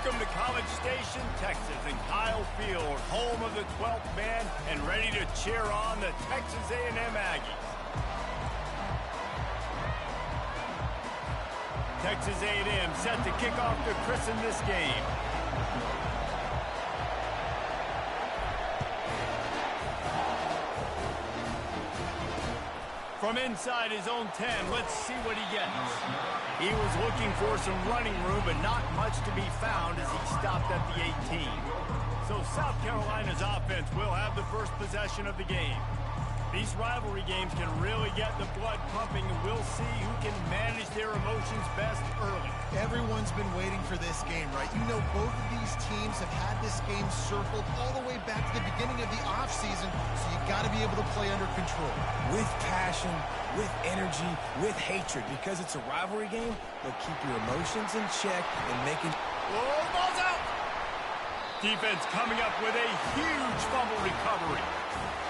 Welcome to College Station, Texas, and Kyle Field, home of the 12th man, and ready to cheer on the Texas A&M Aggies. Texas A&M set to kick off to christen this game. From inside his own 10, let's see what he gets. He was looking for some running room, but not much to be found as he stopped at the 18. So South Carolina's offense will have the first possession of the game. These rivalry games can really get the blood pumping, and we'll see who can manage their emotions best early. Everyone's been waiting for this game, right? You know, both of these teams have had this game circled all the way back to the beginning of the offseason, so you got to be able to play under control. With passion, with energy, with hatred, because it's a rivalry game, they'll keep your emotions in check and making... Whoa, ball's out! Defense coming up with a huge fumble recovery.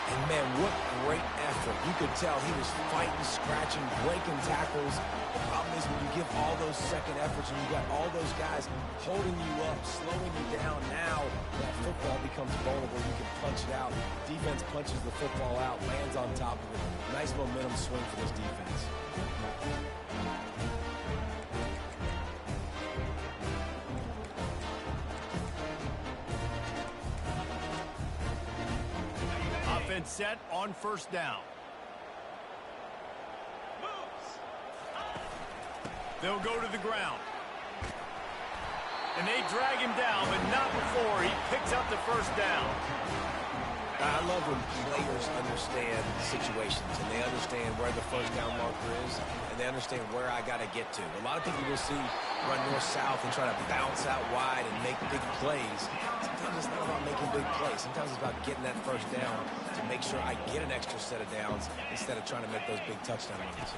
And, man, what great effort. You could tell he was fighting, scratching, breaking tackles. The problem is when you give all those second efforts and you got all those guys holding you up, slowing you down, now that football becomes vulnerable. You can punch it out. Defense punches the football out, lands on top of it. Nice momentum swing for this defense. Offense set on first down. They'll go to the ground. And they drag him down, but not before he picks up the first down. I love when players understand situations and they understand where the first down marker is and they understand where I got to get to. A lot of people will see run north-south and try to bounce out wide and make big plays. Sometimes it's not about making big plays. Sometimes it's about getting that first down to make sure I get an extra set of downs instead of trying to make those big touchdown runs.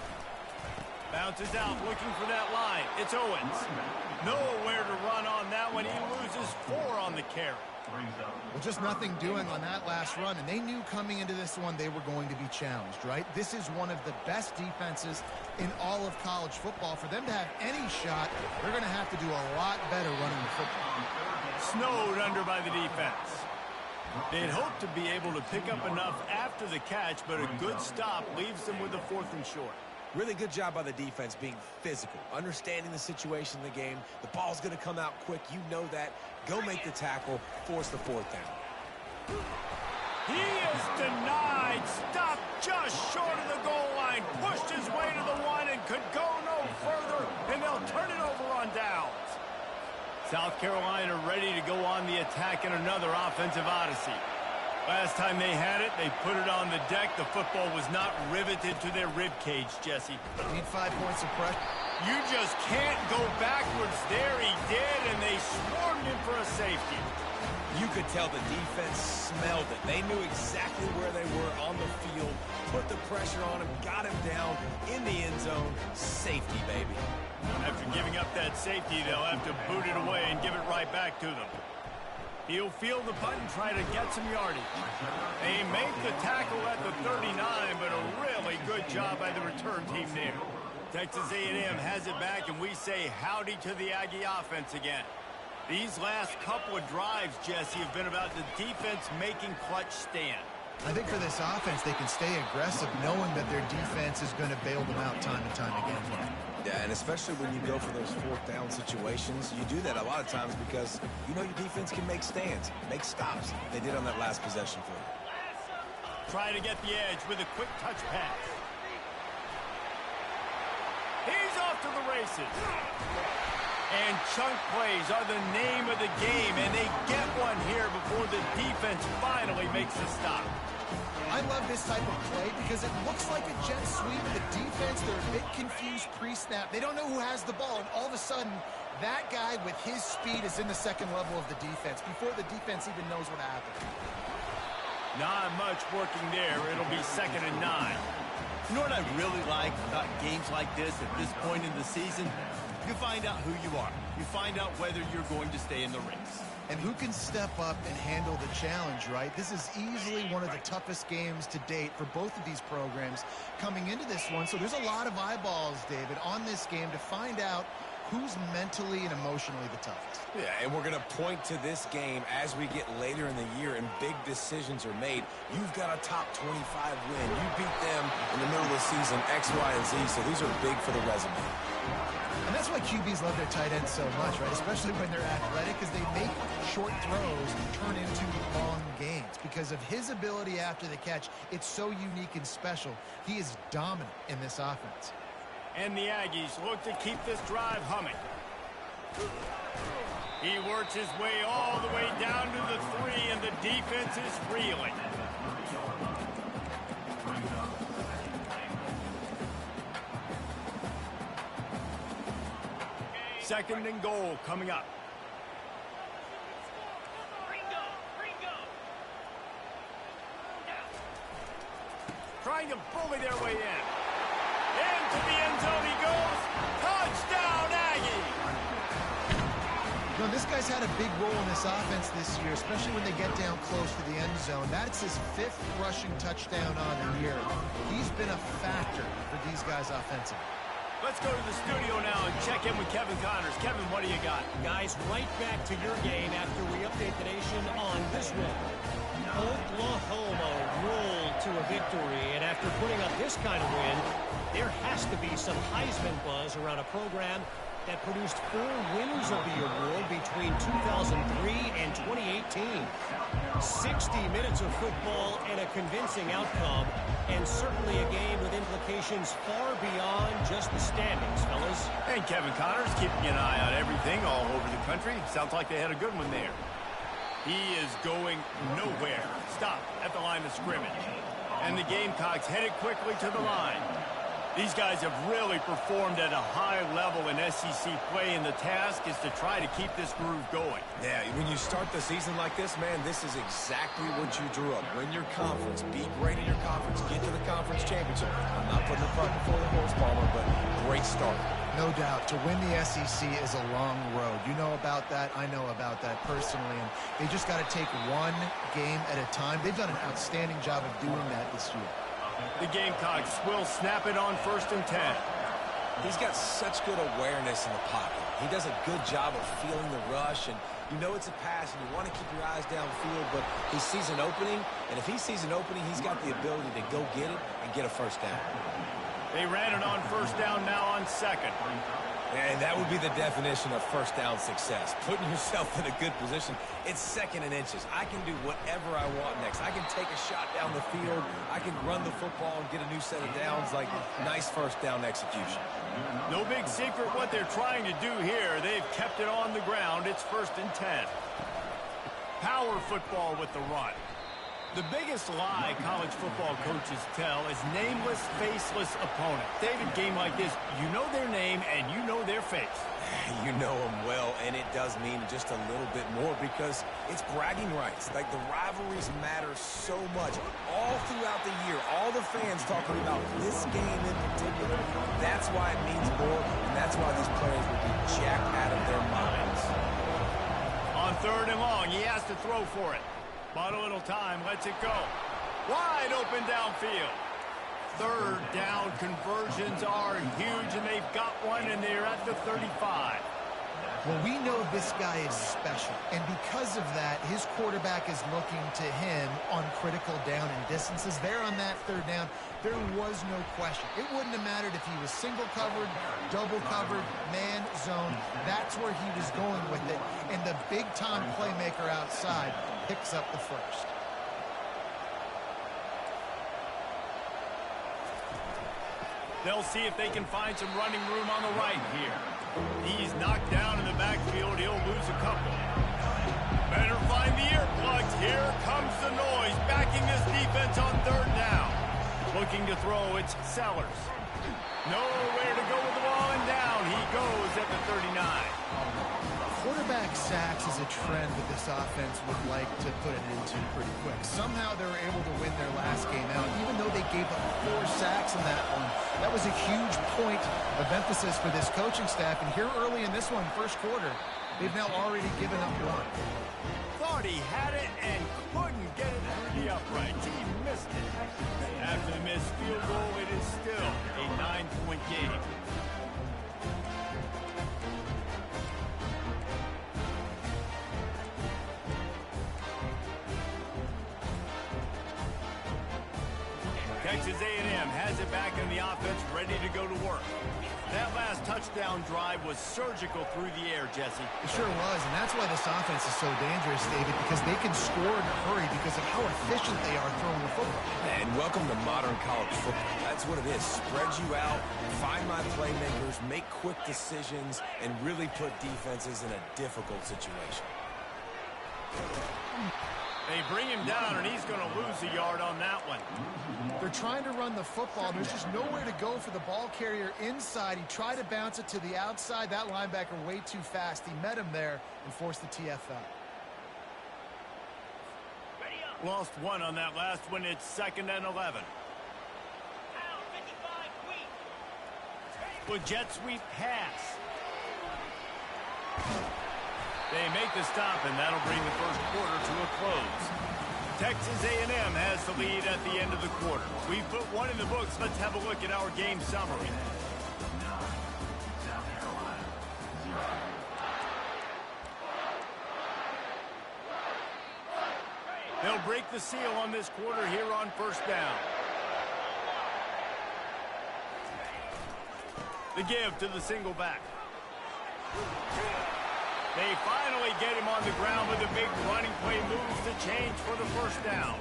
Bounces out, looking for that line. It's Owens. Nowhere to run on that one. He loses 4 on the carry. Well, just nothing doing on that last run, and they knew coming into this one they were going to be challenged, right? This is one of the best defenses in all of college football. For them to have any shot, they're going to have to do a lot better running the football. Snowed under by the defense. They'd hoped to be able to pick up enough after the catch, but a good stop leaves them with a 4th and short. Really good job by the defense being physical, understanding the situation in the game. The ball's going to come out quick. You know that. Go make the tackle, force the 4th down. He is denied. Stopped just short of the goal line. Pushed his way to the 1 and could go no further, and they'll turn it over on downs. South Carolina ready to go on the attack in another offensive odyssey. Last time they had it, they put it on the deck. The football was not riveted to their rib cage, Jesse. Need 5 points of pressure. You just can't go backwards. There he did, and they swarmed him for a safety. You could tell the defense smelled it. They knew exactly where they were on the field, put the pressure on him, got him down in the end zone. Safety, baby. After giving up that safety, they'll have to boot it away and give it right back to them. He'll field the punt and try to get some yardage. They make the tackle at the 39, but a really good job by the return team there. Texas A&M has it back, and we say howdy to the Aggie offense again. These last couple of drives, Jesse, have been about the defense making clutch stand. I think for this offense, they can stay aggressive knowing that their defense is going to bail them out time and time again. Yeah, and especially when you go for those 4th down situations, you do that a lot of times because you know your defense can make stands, make stops. They did on that last possession for you. Try to get the edge with a quick touch pass. He's off to the races. And chunk plays are the name of the game, and they get one here before the defense finally makes a stop. I love this type of play because it looks like a jet sweep. The defense, they're a bit confused pre-snap. They don't know who has the ball, and all of a sudden, that guy with his speed is in the second level of the defense before the defense even knows what happened. Not much working there. It'll be 2nd and 9. You know what I really like about games like this at this point in the season? You find out who you are. You find out whether you're going to stay in the race. And who can step up and handle the challenge, right? This is easily one of the toughest games to date for both of these programs coming into this one. So there's a lot of eyeballs, David, on this game to find out who's mentally and emotionally the toughest. Yeah, and we're going to point to this game as we get later in the year and big decisions are made. You've got a top 25 win. You beat them in the middle of the season, X, Y, and Z, so these are big for the resume. And that's why QBs love their tight ends so much, right? Especially when they're athletic, because they make short throws turn into long gains. Because of his ability after the catch, it's so unique and special. He is dominant in this offense. And the Aggies look to keep this drive humming. He works his way all the way down to the 3, and the defense is reeling. Second and goal coming up. Trying to bully their way in. Into the end zone he goes. Touchdown, Aggie! You know, this guy's had a big role in this offense this year, especially when they get down close to the end zone. That's his 5th rushing touchdown on the year. He's been a factor for these guys offensively. Let's go to the studio now and check in with Kevin Connors. Kevin, what do you got? Guys, right back to your game after we update the nation on this one. Oklahoma rolled to a victory, and after putting up this kind of win, there has to be some Heisman buzz around a program that produced 4 winners of the award between 2003 and 2018. 60 minutes of football and a convincing outcome, and certainly a game with implications far beyond just the standings, fellas. And Kevin Connors keeping an eye on everything all over the country. Sounds like they had a good one there. He is going nowhere. Stop at the line of scrimmage. And the Gamecocks headed quickly to the line. These guys have really performed at a high level in SEC play, and the task is to try to keep this groove going. Yeah, when you start the season like this, man, this is exactly what you drew up. Win your conference, be great in your conference, get to the conference championship. I'm not putting the cart before the horse, Palmer, but great start. No doubt. To win the SEC is a long road. You know about that. I know about that personally. And they just got to take one game at a time. They've done an outstanding job of doing that this year. The Gamecocks will snap it on 1st and 10. He's got such good awareness in the pocket. He does a good job of feeling the rush, and you know it's a pass, and you want to keep your eyes downfield, but he sees an opening, and if he sees an opening, he's got the ability to go get it and get a first down. They ran it on 1st down, now on 2nd. And that would be the definition of first down success. Putting yourself in a good position. It's 2nd and inches. I can do whatever I want next. I can take a shot down the field. I can run the football and get a new set of downs. Like, nice first down execution. No big secret what they're trying to do here. They've kept it on the ground. It's 1st and 10. Power football with the run. The biggest lie college football coaches tell is nameless, faceless opponent. David, game like this, you know their name and you know their face. You know them well, and it does mean just a little bit more because it's bragging rights. Like, the rivalries matter so much. All throughout the year, all the fans talking about this game in particular. That's why it means more, and that's why these players will be jacked out of their minds. On 3rd and long, he has to throw for it. But a little time, lets it go. Wide open downfield. 3rd down conversions are huge, and they've got one, and they're at the 35. Well, we know this guy is special, and because of that, his quarterback is looking to him on critical down and distances. There on that 3rd down, there was no question. It wouldn't have mattered if he was single covered, double covered, man zone. That's where he was going with it, and the big-time playmaker outside picks up the first. They'll see if they can find some running room on the right here. He's knocked down in the backfield. He'll lose a couple. Better find the earplugs. Here comes the noise. Backing this defense on 3rd down. Looking to throw, it's Sellers. Nowhere to go with the ball, and down he goes at the 39. Quarterback sacks is a trend that this offense would like to put it into pretty quick. Somehow they were able to win their last game out, even though they gave up 4 sacks in that one. That was a huge point of emphasis for this coaching staff. And here early in this one, 1st quarter, they've now already given up 1. Thought he had it and couldn't get it through the uprights. He missed it. After the missed field goal, it is still a 9-point game. Texas A&M has it back in the offense, ready to go to work. That last touchdown drive was surgical through the air, Jesse. It sure was, and that's why this offense is so dangerous, David, because they can score in a hurry because of how efficient they are throwing the football. And welcome to modern college football. That's what it is. Spread you out, find my playmakers, make quick decisions, and really put defenses in a difficult situation. They bring him down, and he's going to lose a yard on that one. They're trying to run the football. There's just nowhere to go for the ball carrier inside. He tried to bounce it to the outside. That linebacker way too fast. He met him there and forced the TFL. Lost one on that last one. It's 2nd and 11. With jet sweep pass. They make the stop, and that'll bring the first quarter to a close. Texas A&M has the lead at the end of the quarter. We've put one in the books. Let's have a look at our game summary. They'll break the seal on this quarter here on first down. The give to the single back. They finally get him on the ground with a big running play, moves the change for the first down.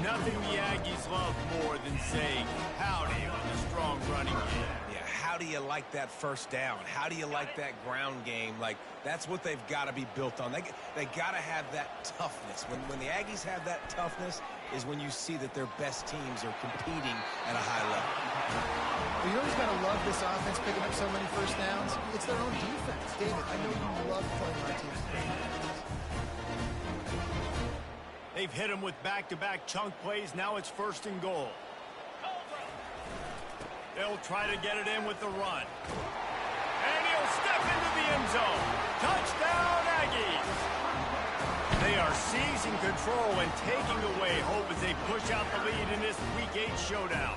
Nothing the Aggies love more than saying howdy on a strong running game. Yeah, how do you like that first down? How do you like that ground game? Like, that's what they've got to be built on. They got to have that toughness. When the Aggies have that toughness is when you see that their best teams are competing at a high level. Well, you always got to love this offense picking up so many first downs. It's their own defense. David, I know you love playing my team. They've hit him with back-to-back chunk plays. Now it's 1st and goal. They'll try to get it in with the run. And he'll step into the end zone. Touchdown, Aggies! They are seizing control and taking away hope as they push out the lead in this Week 8 showdown.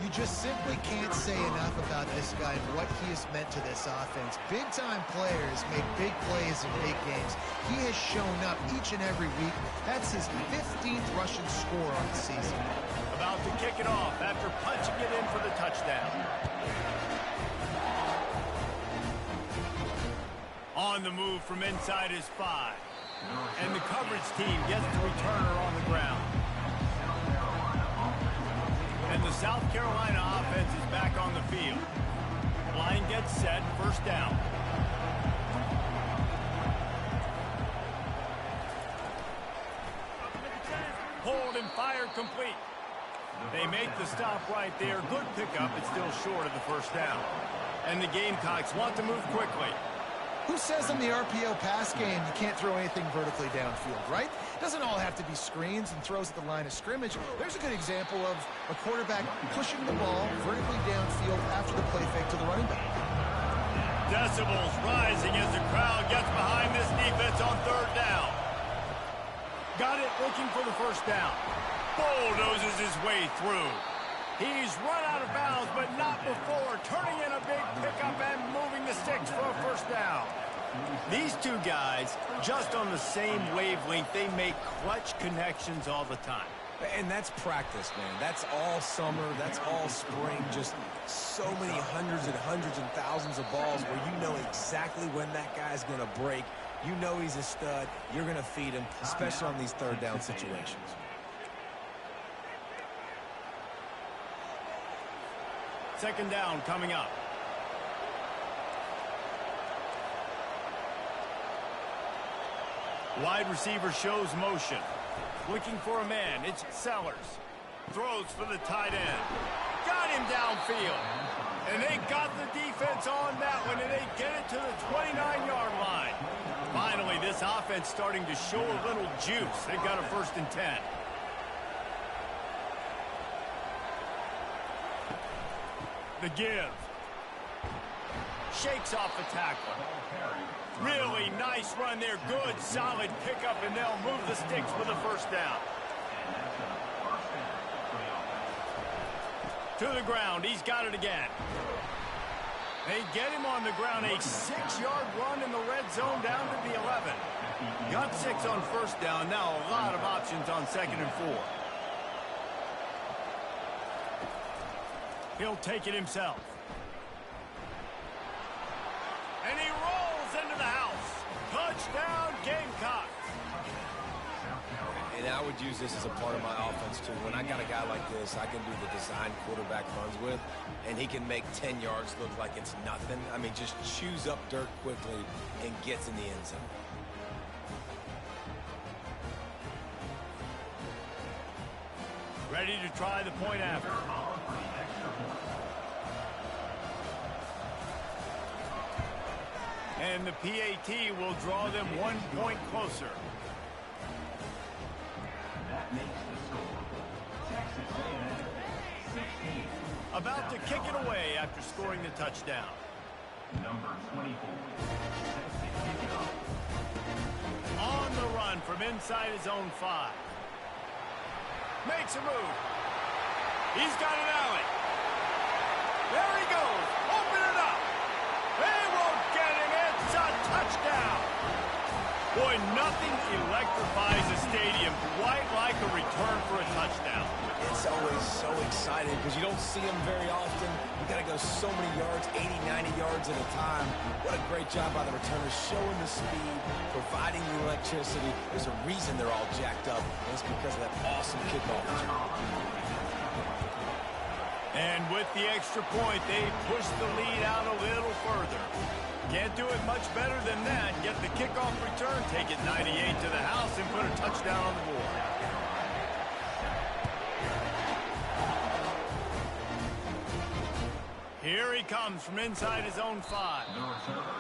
You just simply can't say enough about this guy and what he has meant to this offense. Big-time players make big plays in big games. He has shown up each and every week. That's his 15th rushing score on the season. About to kick it off after punching it in for the touchdown. On the move from inside his 5. And the coverage team gets the returner on the ground. And the South Carolina offense is back on the field. Line gets set, first down. Hold and fire complete. They make the stop right there. Good pickup, but still short of the first down. And the Gamecocks want to move quickly. Who says in the RPO pass game you can't throw anything vertically downfield, right? Doesn't all have to be screens and throws at the line of scrimmage. There's a good example of a quarterback pushing the ball vertically downfield after the play fake to the running back. Decibels rising as the crowd gets behind this defense on 3rd down. Got it, looking for the first down. Bulldozes his way through. He's run out of bounds, but not before. Turning in a big pickup and moving the sticks for a first down. These two guys, just on the same wavelength, they make clutch connections all the time. And that's practice, man. That's all summer. That's all spring. Just so many hundreds and thousands of balls where you know exactly when that guy's going to break. You know he's a stud. You're going to feed him, especially on these 3rd down situations. Second down coming up. Wide receiver shows motion. Looking for a man. It's Sellers. Throws for the tight end. Got him downfield. And they got the defense on that one, and they get it to the 29-yard line. Finally, this offense starting to show a little juice. They've got a 1st and 10. The give. Shakes off the tackler. Really nice run there. Good, solid pickup, and they'll move the sticks for the first down. To the ground. He's got it again. They get him on the ground. A 6-yard run in the red zone down to the 11. Got 6 on first down. Now a lot of options on 2nd and 4. He'll take it himself. And he rolls into the house. Touchdown, Gamecocks. And I would use this as a part of my offense, too. When I got a guy like this, I can do the design quarterback runs with, and he can make 10 yards look like it's nothing. I mean, just chews up dirt quickly and gets in the end zone. Ready to try the point after. And the PAT will draw them 1 point closer. That makes the score. Texas A&M 16. About to kick it away after scoring the touchdown. Number 24. Set to kick it off. On the run from inside his own 5. Makes a move. He's got an alley. There he goes. Open it up. They won't get him. It's a touchdown. Boy, nothing electrifies a stadium quite like a return for a touchdown. It's always so exciting because you don't see them very often. You got to go so many yards, 80, 90 yards at a time. What a great job by the returners, showing the speed, providing the electricity. There's a reason they're all jacked up, and it's because of that awesome kickoff return. And with the extra point, they push the lead out a little further. Can't do it much better than that. Get the kickoff return, take it 98 to the house, and put a touchdown on the board. Here he comes from inside his own 5.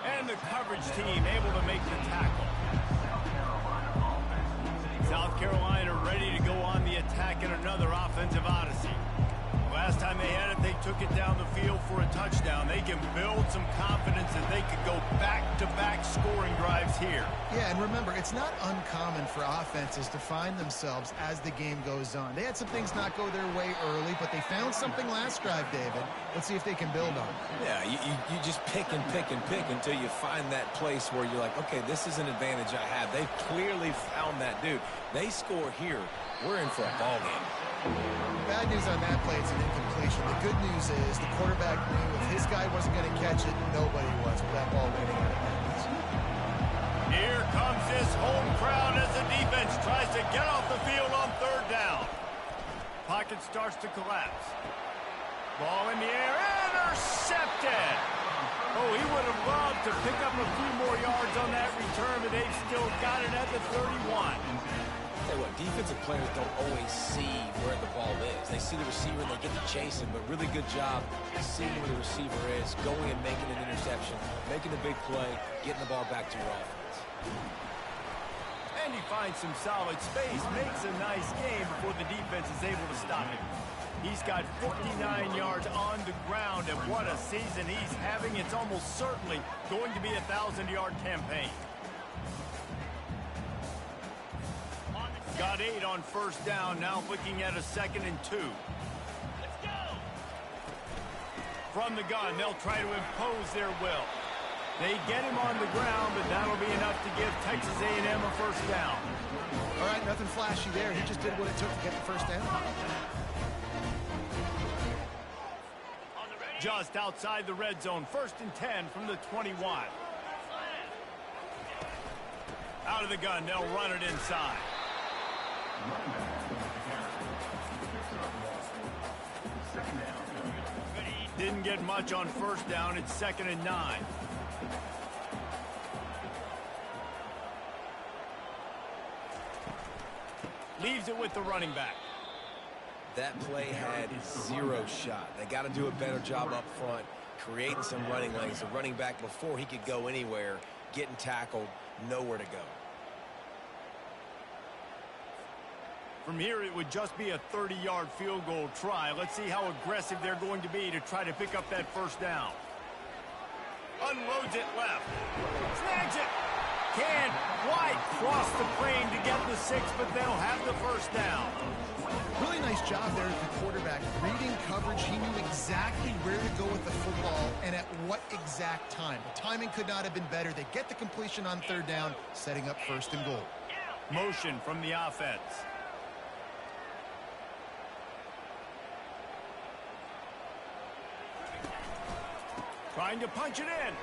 And the coverage team able to make the tackle. South Carolina ready to go on the attack in another offensive odyssey. Last time they had it, they took it down the field for a touchdown. They can build some confidence that they could go back-to-back scoring drives here. Yeah, and remember, it's not uncommon for offenses to find themselves as the game goes on. They had some things not go their way early, but they found something last drive, David. Let's see if they can build on it. Yeah, you just pick and pick and pick until you find that place where you're like, okay, this is an advantage I have. They've clearly found that, dude. They score here. We're in for a ball game. Bad news on that play, it's an incompletion. The good news is the quarterback knew if his guy wasn't going to catch it, nobody was with that ball waiting out of bounds. Here comes this home crowd as the defense tries to get off the field on 3rd down. Pocket starts to collapse. Ball in the air, intercepted. Oh, he would have loved to pick up a few more yards on that return, but they've still got it at the 31. Tell you what, defensive players don't always see where the ball is. They see the receiver and they get to chase him, but really good job seeing where the receiver is, going and making an interception, making a big play, getting the ball back to your offense. And he finds some solid space, makes a nice game before the defense is able to stop him. He's got 59 yards on the ground, and what a season he's having. It's almost certainly going to be a 1,000-yard campaign. Got 8 on 1st down, now looking at a 2nd and 2. Let's go! From the gun, they'll try to impose their will. They get him on the ground, but that'll be enough to give Texas A&M a 1st down. All right, nothing flashy there. He just did what it took to get the 1st down. Just outside the red zone, 1st and 10 from the 21. Out of the gun, they'll run it inside. Didn't get much on 1st down. It's 2nd and 9. Leaves it with the running back. That play had 0 shot. They got to do a better job up front, creating some running lanes. The running back, before he could go anywhere, getting tackled, nowhere to go. From here, it would just be a 30-yard field goal try. Let's see how aggressive they're going to be to try to pick up that 1st down. Unloads it left. Snags it. Can't quite cross the frame to get the 6, but they'll have the 1st down. Really nice job there at the quarterback. Reading coverage, he knew exactly where to go with the football and at what exact time. The timing could not have been better. They get the completion on 3rd down, setting up 1st and goal. Motion from the offense. Trying to punch it in.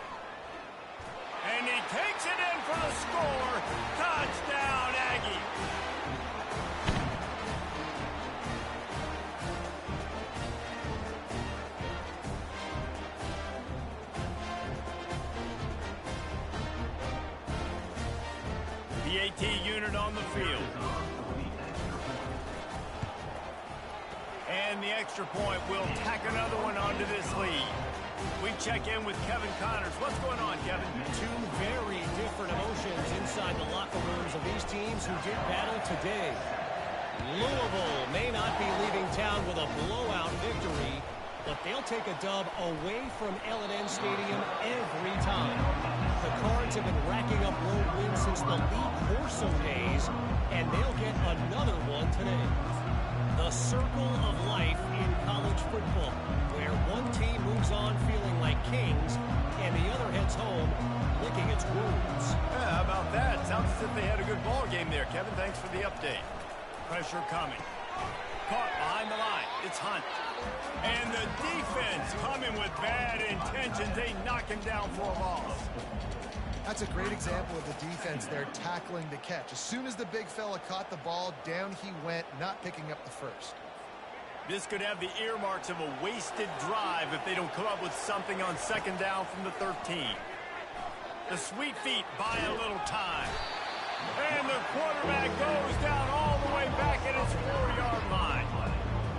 And he takes it in for the score. Touchdown, Aggie. The AT unit on the field. And the extra point will tack another one onto this lead. We check in with Kevin Connors. What's going on, Kevin? Two very different emotions inside the locker rooms of these teams who did battle today. Louisville may not be leaving town with a blowout victory, but they'll take a dub away from L&N Stadium every time. The Cards have been racking up road wins since the Lee Corso days, and they'll get another one today. The circle of life in college football, where one team moves on feeling like kings, and the other heads home licking its wounds. Yeah, how about that? Sounds as if they had a good ball game there, Kevin. Thanks for the update. Pressure coming. Caught behind the line. It's Hunt. And the defense coming with bad intentions. They knock him down for a loss. That's a great example of the defense there tackling the catch. As soon as the big fella caught the ball, down he went, not picking up the first. This could have the earmarks of a wasted drive if they don't come up with something on second down from the 13. The sweet feet buy a little time. And the quarterback goes down all the way back at his 4-yard line.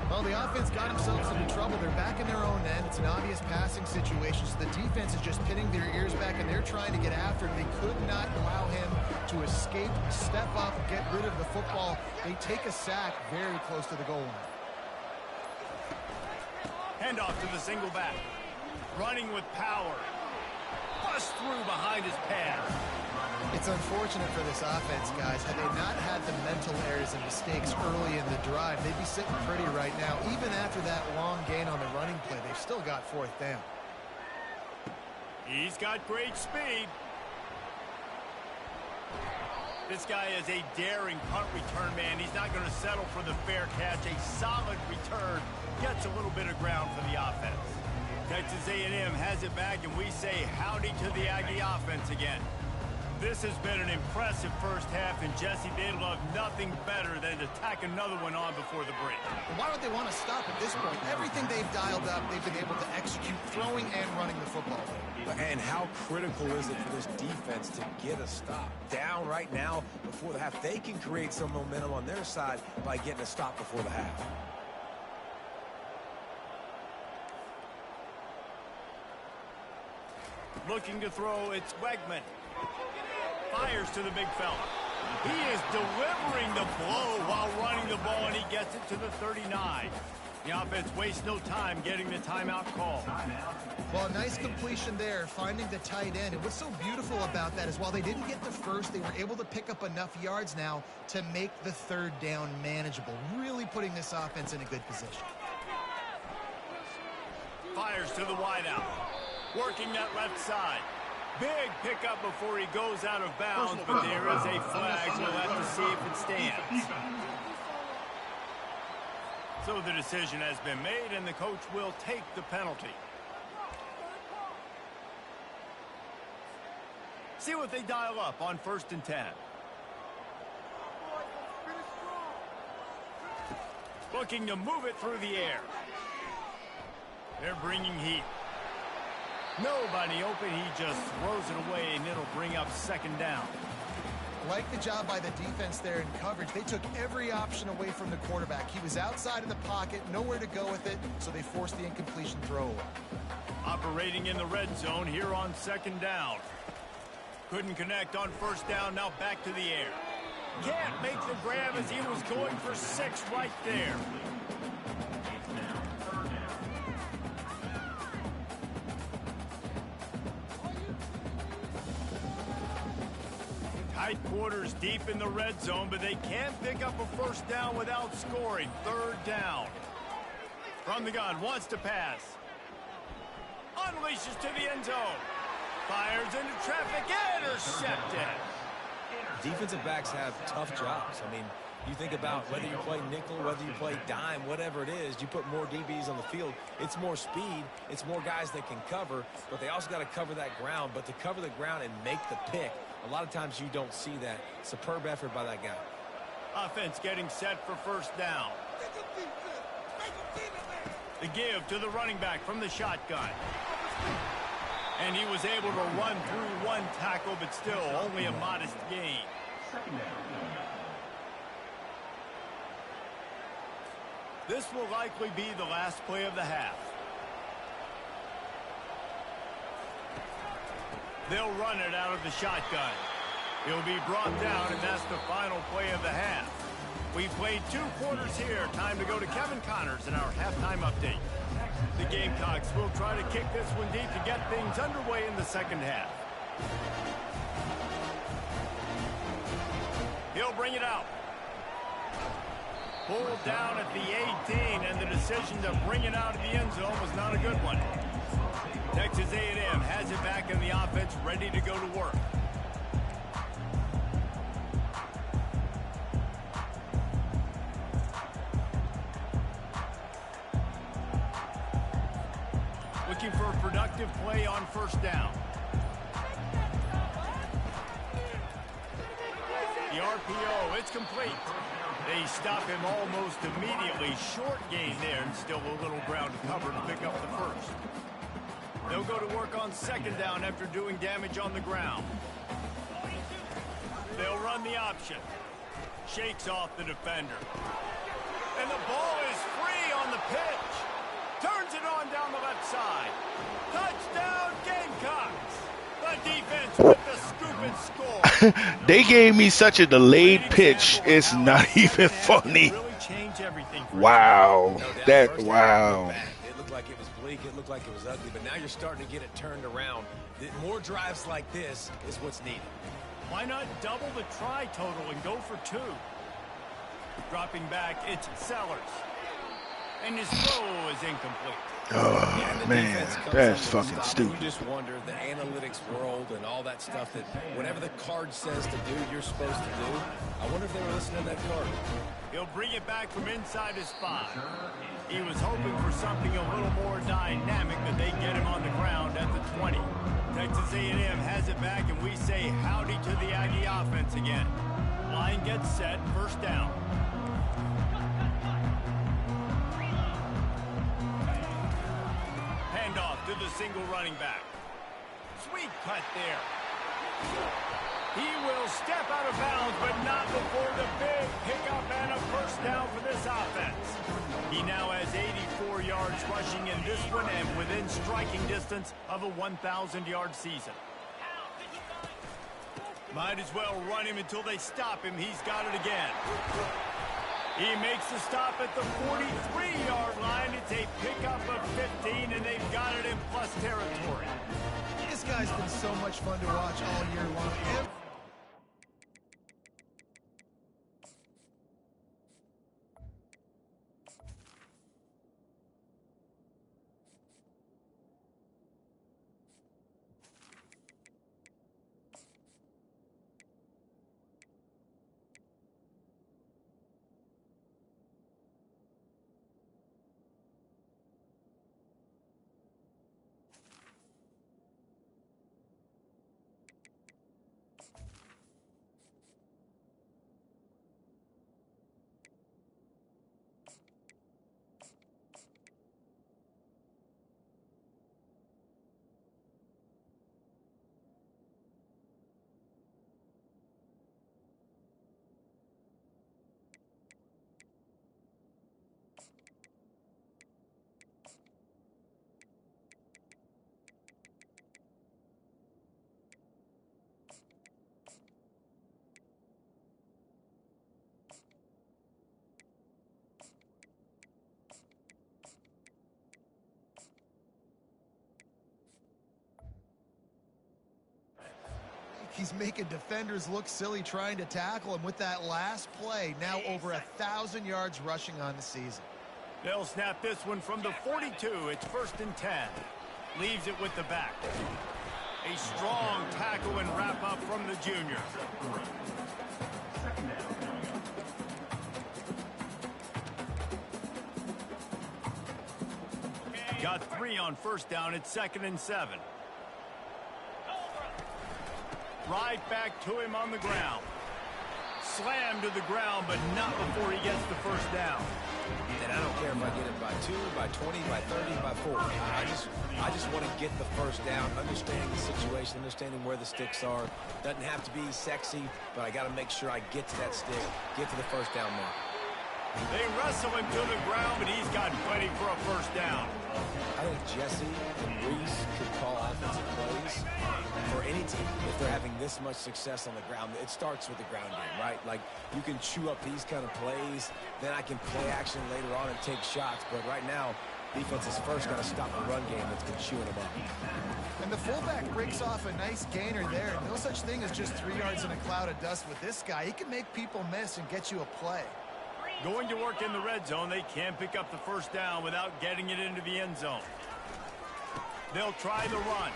Well, the offense got themselves into trouble. They're back in their own end. It's an obvious passing situation, so the defense is just pinning their ears back, and they're trying to get after him. They could not allow him to escape, step up, get rid of the football. They take a sack very close to the goal line. Handoff to the single back. Running with power. Bust through behind his pad. It's unfortunate for this offense, guys. Had they not had the mental errors and mistakes early in the drive, they'd be sitting pretty right now. Even after that long gain on the running play, they've still got fourth down. He's got great speed. This guy is a daring punt return man. He's not going to settle for the fair catch. A solid return gets a little bit of ground for the offense. Texas A&M has it back, and we say howdy to the Aggie offense again. This has been an impressive first half, and Jesse, they'd love nothing better than to tack another one on before the break. Why would they want to stop at this point? Everything they've dialed up, they've been able to execute throwing and running the football. And how critical is it for this defense to get a stop? Down right now before the half. They can create some momentum on their side by getting a stop before the half. Looking to throw, it's Wegman. Fires to the big fella. He is delivering the blow while running the ball, and he gets it to the 39. The offense wastes no time getting the timeout call. Well, a nice completion there, finding the tight end. And what's so beautiful about that is while they didn't get the first, they were able to pick up enough yards now to make the third down manageable, really putting this offense in a good position. Fires to the wideout. Working that left side. Big pickup before he goes out of bounds, but there is a flag. We'll have to see if it stands. So the decision has been made, and the coach will take the penalty. See what they dial up on 1st and 10. Looking to move it through the air. They're bringing heat. Nobody open. He just throws it away, and it'll bring up second down. Like the job by the defense there in coverage. They took every option away from the quarterback. He was outside of the pocket, nowhere to go with it, so they forced the incompletion throw. Operating in the red zone here on second down. Couldn't connect on first down, now back to the air. Can't make the grab as he was going for 6 right there. Tight quarters deep in the red zone, but they can't pick up a first down without scoring. Third down. From the gun, wants to pass. Unleashes to the end zone. Fires into traffic, intercepted. Defensive backs have tough jobs. I mean, You think about whether you play nickel, whether you play dime, whatever it is, you put more DBs on the field. It's more speed. It's more guys that can cover, but they also got to cover that ground. But to cover the ground and make the pick, a lot of times you don't see that. Superb effort by that guy. Offense getting set for first down. The give to the running back from the shotgun. And he was able to run through one tackle, but still only a modest gain. This will likely be the last play of the half. They'll run it out of the shotgun. He'll be brought down, and that's the final play of the half. We've played 2 quarters here. Time to go to Kevin Connors in our halftime update. The Gamecocks will try to kick this one deep to get things underway in the second half. He'll bring it out. Pulled down at the 18, and the decision to bring it out of the end zone was not a good one. Texas A&M has it back in the offense, ready to go to work. Looking for a productive play on first down. The RPO, it's complete. They stop him almost immediately. Short gain there, and still a little ground to cover to pick up the first. They'll go to work on second down after doing damage on the ground. They'll run the option. Shakes off the defender. And the ball is free on the pitch. Turns it on down the left side. Touchdown, Gamecocks. The defense with the scoop and score. They gave me such a delayed pitch. It's not even funny. Wow. Wow. It looked like it was bleak. It looked like it was ugly. But now you're starting to get it turned around. More drives like this is what's needed. Why not double the try total and go for 2? Dropping back, it's Sellers. And his throw is incomplete. Oh, man, that's fucking stupid. You just wonder, the analytics world and all that stuff, that whatever the card says to do, you're supposed to do. I wonder if they were listening to that card. He'll bring it back from inside his 5. He was hoping for something a little more dynamic, but they get him on the ground at the 20. Texas A&M has it back, and we say howdy to the Aggie offense again. Line gets set, first down. Handoff to the single running back. Sweet cut there. He will step out of bounds, but not before the big pickup and a first down for this offense. He now has 84 yards rushing in this one and within striking distance of a 1,000-yard season. Might as well run him until they stop him. He's got it again. He makes the stop at the 43-yard line. It's a pickup of 15, and they've got it in plus territory. This guy's been so much fun to watch all year long. He's making defenders look silly trying to tackle him with that last play. Now over 1,000 yards rushing on the season. They'll snap this one from the 42. It's first and 10. Leaves it with the back. A strong tackle and wrap up from the junior. Got 3 on first down. It's 2nd and 7. Right back to him on the ground. Slammed to the ground, but not before he gets the first down. And I don't care if I get it by 2, by 20, by 30, by 40. I just want to get the first down, understanding the situation, understanding where the sticks are. Doesn't have to be sexy, but I got to make sure I get to that stick, get to the first down mark. They wrestle him to the ground, but he's got plenty for a first down. I think Jesse and Reese could call offensive plays for any team if they're having this much success on the ground. It starts with the ground game, right? Like, you can chew up these kind of plays, then I can play action later on and take shots. But right now, defense is first got to stop the run game that's been chewing them up. And the fullback breaks off a nice gainer there. No such thing as just 3 yards in a cloud of dust with this guy. He can make people miss and get you a play. Going to work in the red zone. They can't pick up the first down without getting it into the end zone. They'll try the run.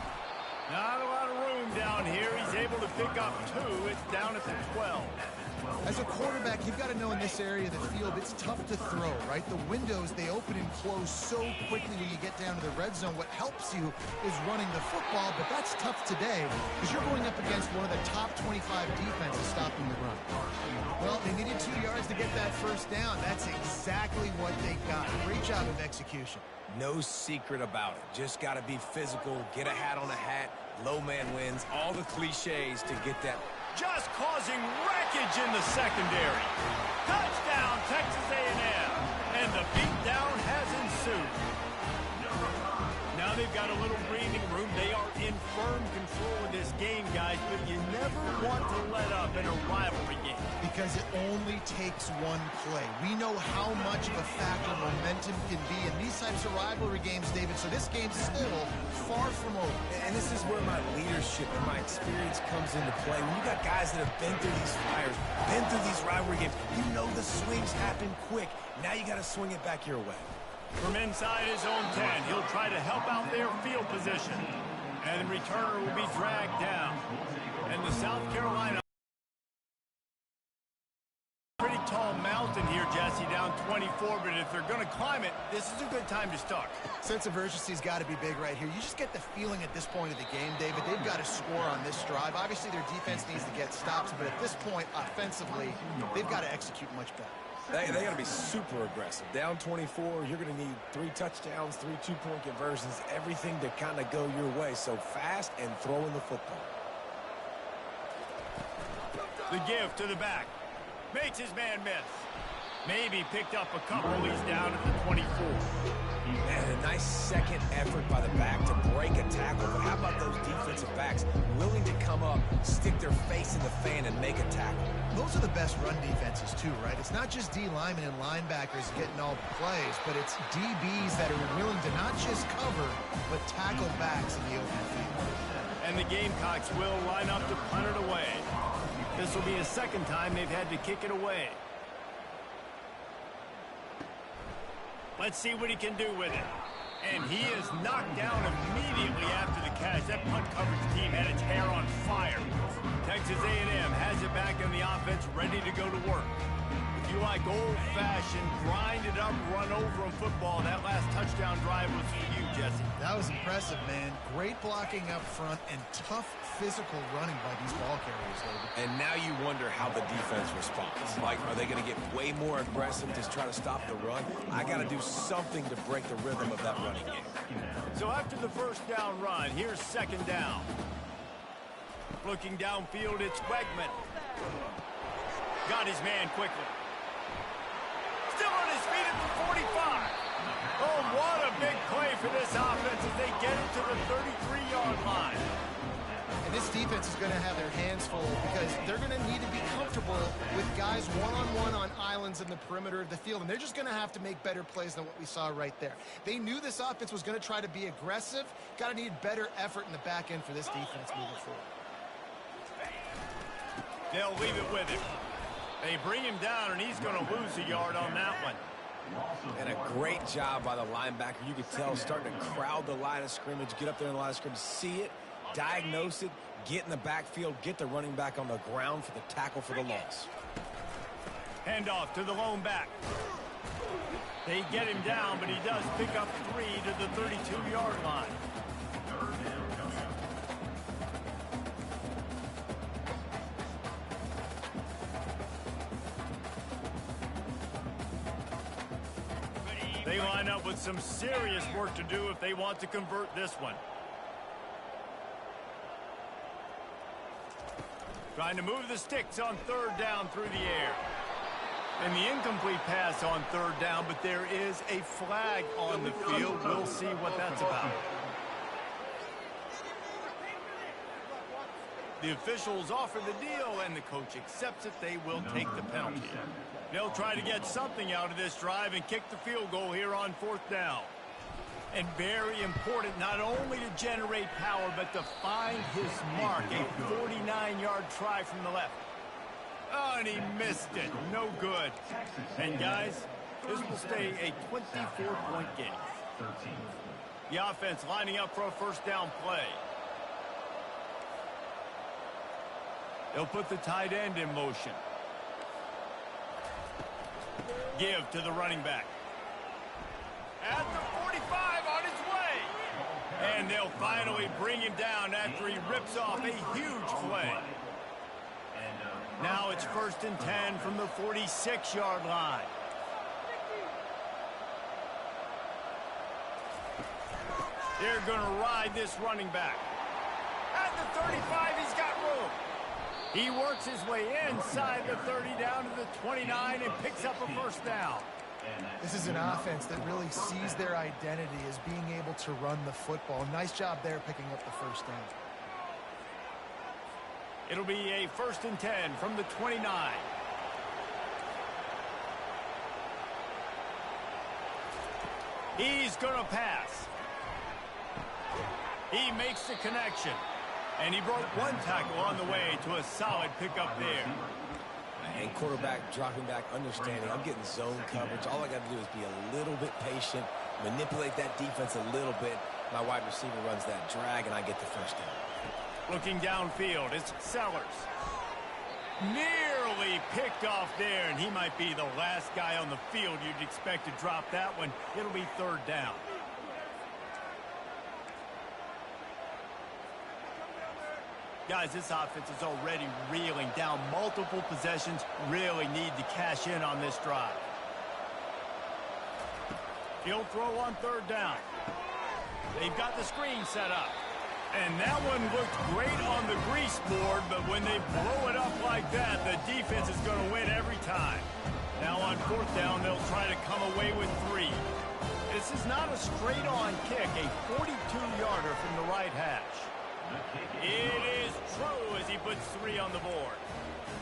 Not a lot of room down here. He's able to pick up 2. It's down at the 12. As a quarterback, you've got to know in this area of the field, it's tough to throw, right? The windows, they open and close so quickly when you get down to the red zone. What helps you is running the football, but that's tough today because you're going up against one of the top 25 defenses stopping the run. Well, they needed 2 yards to get that first down. That's exactly what they got. Great job of execution. No secret about it. Just got to be physical, get a hat on a hat, low man wins, all the cliches to get that. Just causing wreckage in the secondary. Touchdown, Texas A&M. And the beatdown has ensued. Now they've got a little breathing room. They are in firm control of this game, guys, but you never want to let up in a rivalry game. Because it only takes one play. We know how much of a factor momentum can be in these types of rivalry games, David, so this game's still far from over. And this is where my leadership and my experience comes into play. When you got guys that have been through these fires, been through these rivalry games, you know the swings happen quick. Now you got to swing it back your way. From inside his own 10, he'll try to help out their field position. And the returner will be dragged down. And the South Carolina pretty tall mountain here, Jesse, down 24, but if they're going to climb it, this is a good time to start. Sense of urgency's got to be big right here. You just get the feeling at this point of the game, David, they've got to score on this drive. Obviously, their defense needs to get stops, but at this point, offensively, they've got to execute much better. They got to be super aggressive. Down 24, you're going to need 3 touchdowns, 3 two-point conversions, everything to kind of go your way. So fast and throwing the football. The give to the back. Makes his man miss. Maybe picked up a couple. He's down at the 24. And a nice second effort by the back to break a tackle. But how about those defensive backs willing to come up, stick their face in the fan, and make a tackle? Those are the best run defenses, too, right? It's not just D linemen and linebackers getting all the plays, but it's DBs that are willing to not just cover, but tackle backs in the open field. And the Gamecocks will line up to punt it away. This will be the second time they've had to kick it away. Let's see what he can do with it. And he is knocked down immediately after the catch. That punt coverage team had its hair on fire. Texas A&M has it back in the offense, ready to go to work. If you like old-fashioned, grind-it-up, run-over football, that last touchdown drive was for you, Jesse. That was impressive, man. Great blocking up front and tough physical running by these ball carriers, David. And now you wonder how the defense responds. Like, are they going to get way more aggressive to try to stop the run? I got to do something to break the rhythm of that running game. So after the first down run, here's second down. Looking downfield, it's Wegman. Got his man quickly. Still on his feet at the 45. Oh, what a big play for this offense as they get it to the 33-yard line. And this defense is going to have their hands full because they're going to need to be comfortable with guys one-on-one on islands in the perimeter of the field, and they're just going to have to make better plays than what we saw right there. They knew this offense was going to try to be aggressive. Got to need better effort in the back end for this defense moving forward. They'll leave it with him. They bring him down, and he's going to lose a yard on that one. And a great job by the linebacker. You could tell starting to crowd the line of scrimmage, get up there in the line of scrimmage, see it, diagnose it, get in the backfield, get the running back on the ground for the tackle for the loss. Handoff to the lone back. They get him down, but he does pick up 3 to the 32-yard line. They line up with some serious work to do if they want to convert this one. Trying to move the sticks on 3rd down through the air. And the incomplete pass on 3rd down, but there is a flag on the field. We'll see what that's about. The officials offer the deal, and the coach accepts it. They will take the penalty. They'll try to get something out of this drive and kick the field goal here on 4th down. And very important, not only to generate power, but to find his mark. A 49-yard try from the left. Oh, and he missed it. No good. And, guys, this will stay a 24-point game. The offense lining up for a 1st down play. They'll put the tight end in motion. Give to the running back. At the 45, on his way. And they'll finally bring him down after he rips off a huge play. Now it's 1st and 10 from the 46-yard line. They're going to ride this running back. At the 35, he's got room. He works his way inside the 30 down to the 29 and picks up a 1st down. This is an offense that really sees their identity as being able to run the football. Nice job there picking up the 1st down. It'll be a 1st and 10 from the 29. He's going to pass. He makes the connection. And he broke 1 tackle on the way to a solid pickup there. And quarterback dropping back, understanding I'm getting zone coverage. All I got to do is be a little bit patient, manipulate that defense a little bit. My wide receiver runs that drag, and I get the 1st down. Looking downfield, it's Sellers. Nearly picked off there, and he might be the last guy on the field you'd expect to drop that one. It'll be 3rd down. Guys, this offense is already reeling down multiple possessions. Really need to cash in on this drive. He'll throw on 3rd down. They've got the screen set up. And that one looked great on the grease board, but when they blow it up like that, the defense is going to win every time. Now on 4th down, they'll try to come away with 3. This is not a straight-on kick, a 42-yarder from the right hash. It is true as he puts 3 on the board.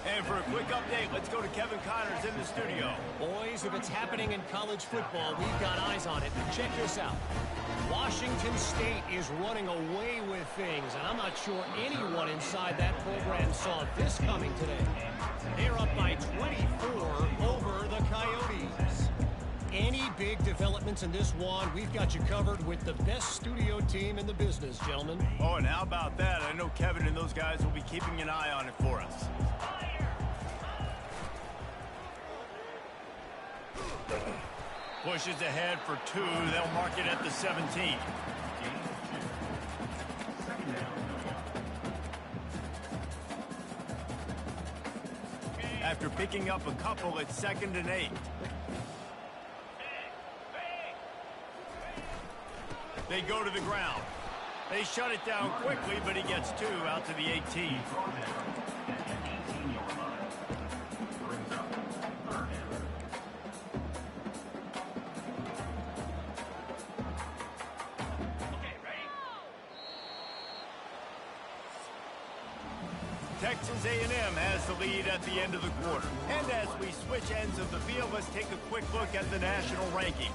And for a quick update, let's go to Kevin Connors in the studio. Boys, if it's happening in college football, we've got eyes on it. Check this out. Washington State is running away with things, and I'm not sure anyone inside that program saw this coming today. They're up by 24 over the Coyotes. Any big developments in this one, we've got you covered with the best studio team in the business, gentlemen. Oh, and how about that? I know Kevin and those guys will be keeping an eye on it for us. Pushes ahead for 2. They'll mark it at the 17. After picking up a couple, it's 2nd and 8. They go to the ground. They shut it down quickly, but he gets 2 out to the 18. Texas A&M has the lead at the end of the quarter. And as we switch ends of the field, let's take a quick look at the national rankings.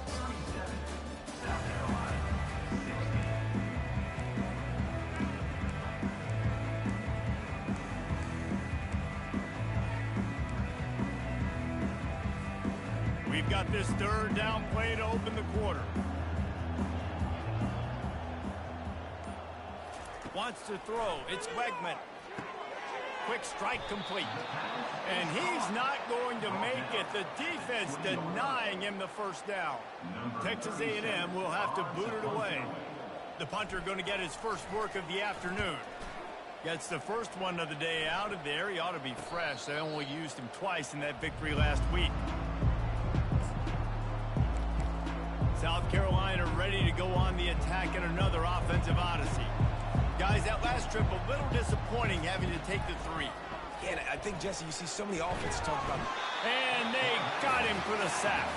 We've got this 3rd down play to open the quarter. Wants to throw. It's Wegman. quick strike complete. And he's not going to make it. The defense denying him the first down. Texas A&M will have to boot it away. The punter going to get his first work of the afternoon. Gets the first one of the day out of there. He ought to be fresh. They only used him twice in that victory last week. South Carolina ready to go on the attack in another offensive odyssey. Guys, that last trip a little disappointing having to take the 3. Yeah, and I think, Jesse, you see so many offenses talk about it. And they got him for the sack.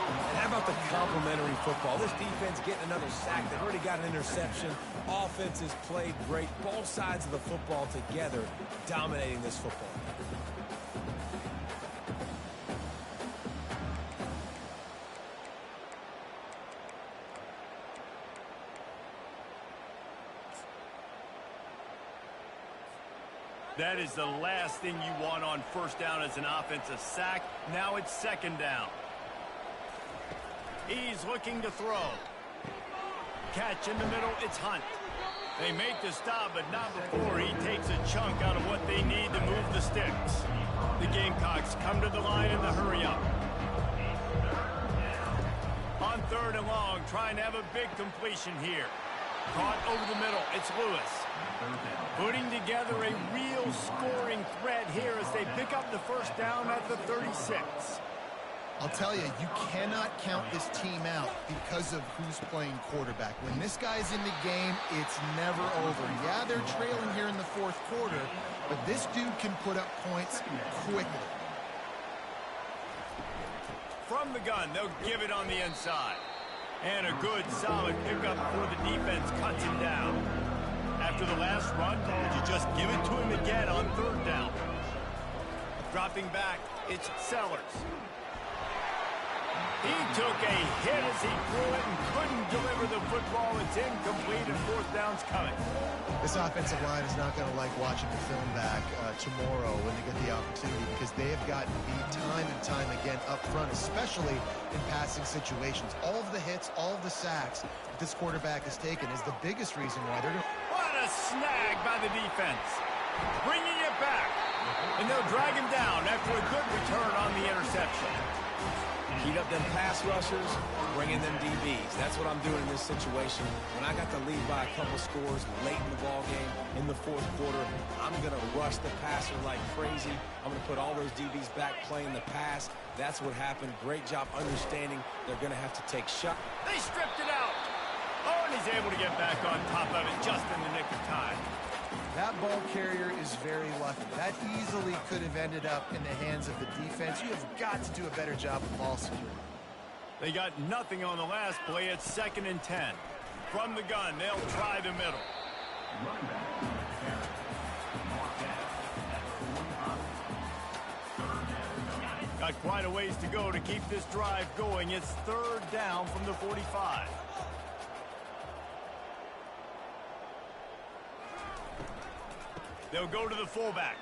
And how about the complimentary football? This defense getting another sack. They've already got an interception. Offense has played great. Both sides of the football together dominating this football. That is the last thing you want on first down as an offensive sack. Now it's second down. He's looking to throw. Catch in the middle, it's Hunt. They make the stop, but not before he takes a chunk out of what they need to move the sticks. The Gamecocks come to the line in the hurry-up. On 3rd and long, trying to have a big completion here. Caught over the middle, it's Lewis. Putting together a real scoring threat here as they pick up the first down at the 36. I'll tell you, you cannot count this team out because of who's playing quarterback. When this guy's in the game, it's never over. Yeah, they're trailing here in the 4th quarter, but this dude can put up points quickly. From the gun, they'll give it on the inside. And a good, solid pickup before the defense cuts him down. After the last run, did you just give it to him again on 3rd down? Dropping back, it's Sellers. He took a hit as he threw it and couldn't deliver the football. It's incomplete and 4th down's coming. This offensive line is not going to like watching the film back tomorrow when they get the opportunity because they have gotten beat time and time again up front, especially in passing situations. All of the hits, all of the sacks that this quarterback has taken is the biggest reason why they're going to... What a snag by the defense. Bringing it back. And they'll drag him down after a good return on the interception. Heat up them pass rushers, bring in them DBs. That's what I'm doing in this situation. When I got the lead by a couple scores late in the ball game in the 4th quarter, I'm going to rush the passer like crazy. I'm going to put all those DBs back playing the pass. That's what happened. Great job understanding they're going to have to take shots. They stripped it out. Oh, and he's able to get back on top of it just in the nick of time. That ball carrier is very lucky. That easily could have ended up in the hands of the defense. You have got to do a better job of ball security. They got nothing on the last play. It's 2nd and 10. From the gun, they'll try the middle. Got quite a ways to go to keep this drive going. It's 3rd down from the 45. They'll go to the fullback.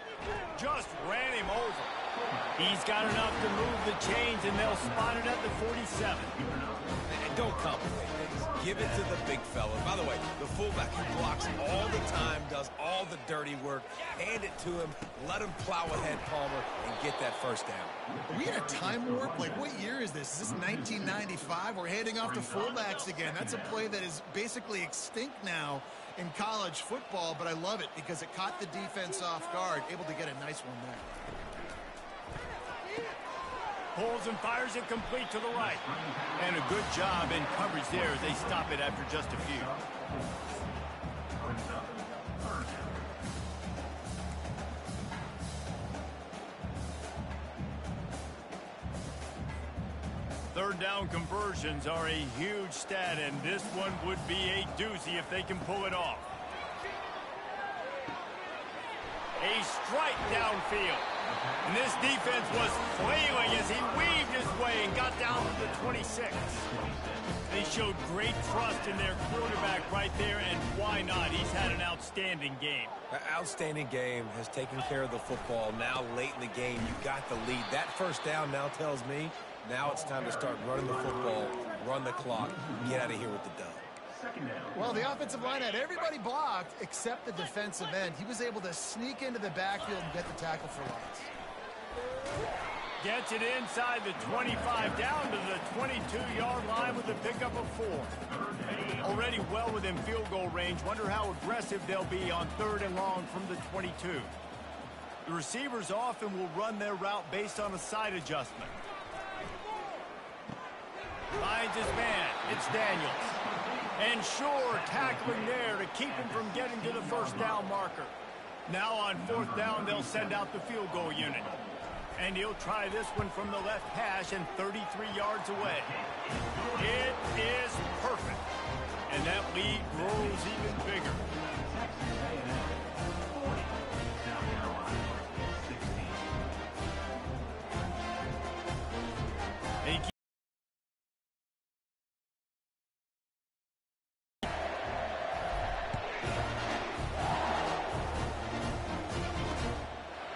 Just ran him over. He's got enough to move the chains, and they'll spot it at the 47. And don't complicate things. Give it to the big fella. By the way, the fullback who blocks all the time, does all the dirty work. Hand it to him. Let him plow ahead, Palmer, and get that first down. Are we in a time warp? Like, what year is this? Is this 1995? We're heading off to fullbacks again. That's a play that is basically extinct now in college football, but I love it because it caught the defense off guard, able to get a nice one there. Pulls and fires it complete to the right. And a good job in coverage there as they stop it after just a few. Third down conversions are a huge stat, and this one would be a doozy if they can pull it off. A strike downfield. And this defense was flailing as he weaved his way and got down to the 26. They showed great trust in their quarterback right there, and why not? He's had an outstanding game. An outstanding game, has taken care of the football. Now late in the game, you got the lead. That first down now tells me now it's time to start running the football, run the clock, get out of here with the dub. Well, the offensive line had everybody blocked except the defensive end. He was able to sneak into the backfield and get the tackle for loss. Gets it inside the 25, down to the 22-yard line with a pickup of 4. Already well within field goal range. Wonder how aggressive they'll be on 3rd and long from the 22. The receivers often will run their route based on a side adjustment. Finds his man. It's Daniels. And Shore tackling there to keep him from getting to the first down marker. Now on 4th down, they'll send out the field goal unit. And he'll try this one from the left hash and 33 yards away. It is perfect. And that lead grows even bigger.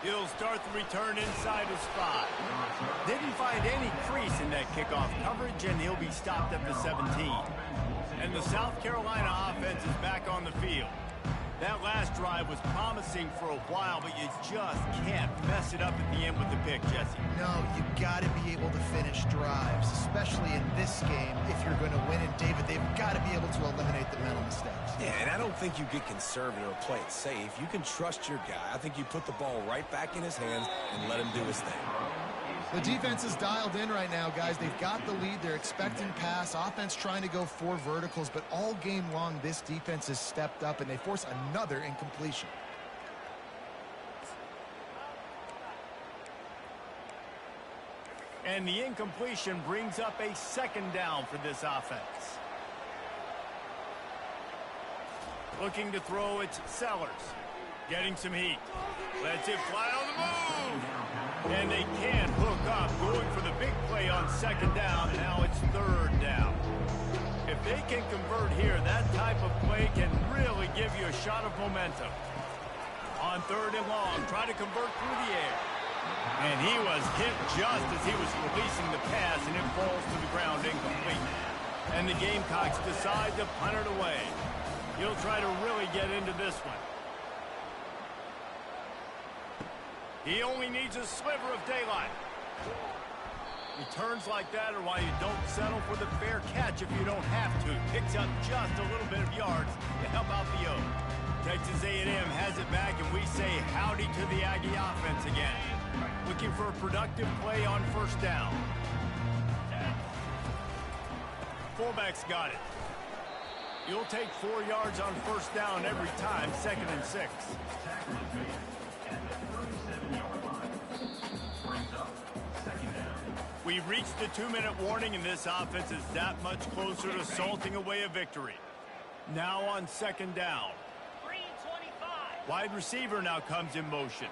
He'll start the return inside his 5. Didn't find any crease in that kickoff coverage, and he'll be stopped at the 17. And the South Carolina offense is back on the field. That last drive was promising for a while, but you just can't mess it up at the end with the pick, Jesse. No, you got to be able to finish drives, especially in this game if you're going to win. And, David, they've got to be able to eliminate the mental mistakes. Yeah, and I don't think you get conservative or play it safe. You can trust your guy. I think you put the ball right back in his hands and let him do his thing. The defense is dialed in right now, guys. They've got the lead. They're expecting pass. Offense trying to go 4 verticals, but all game long, this defense has stepped up, and they force another incompletion. And the incompletion brings up a 2nd down for this offense. Looking to throw, it's Sellers. Getting some heat. Lets it fly on the move. And they can't hook up. Going for the big play on 2nd down. And now it's 3rd down. If they can convert here, that type of play can really give you a shot of momentum. On 3rd and long, try to convert through the air. And he was hit just as he was releasing the pass, and it falls to the ground incomplete. And the Gamecocks decide to punt it away. He'll try to really get into this one. He only needs a sliver of daylight. Returns like that are why you don't settle for the fair catch if you don't have to. Picks up just a little bit of yards to help out the O. Texas A&M has it back, and we say howdy to the Aggie offense again. Looking for a productive play on 1st down. Fullback's got it. You'll take 4 yards on 1st down every time, 2nd and 6. We've reached the 2-minute warning, and this offense is that much closer to salting away a victory. Now on 2nd down. Wide receiver now comes in motion.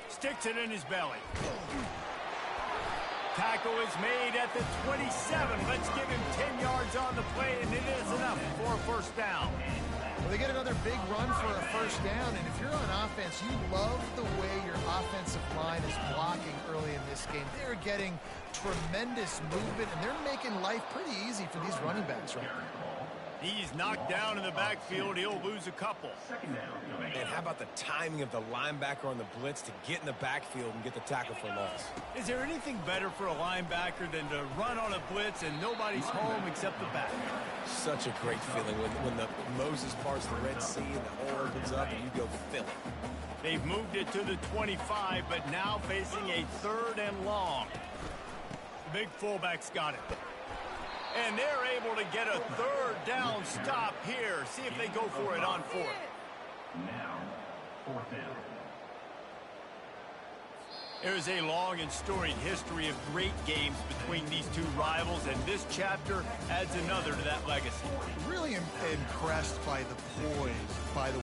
Sticks it in his belly. Tackle is made at the 27. Let's give him 10 yards on the play, and it is enough for a 1st down. Well, they get another big run for a 1st down, and if you're on offense, you love the way your offensive line is blocking early in this game. They're getting tremendous movement, and they're making life pretty easy for these running backs right now. He's knocked down in the backfield. He'll lose a couple. And how about the timing of the linebacker on the blitz to get in the backfield and get the tackle for loss? Is there anything better for a linebacker than to run on a blitz and nobody's home except the back? Such a great feeling when the Moses parts the Red Sea and the hole opens up and you go fill it. They've moved it to the 25, but now facing a 3rd and long. The big fullback's got it. And they're able to get a 3rd down stop here. See if they go for it on 4th. Now, 4th down. There's a long and storied history of great games between these two rivals, and this chapter adds another to that legacy. Really impressed by the poise, by the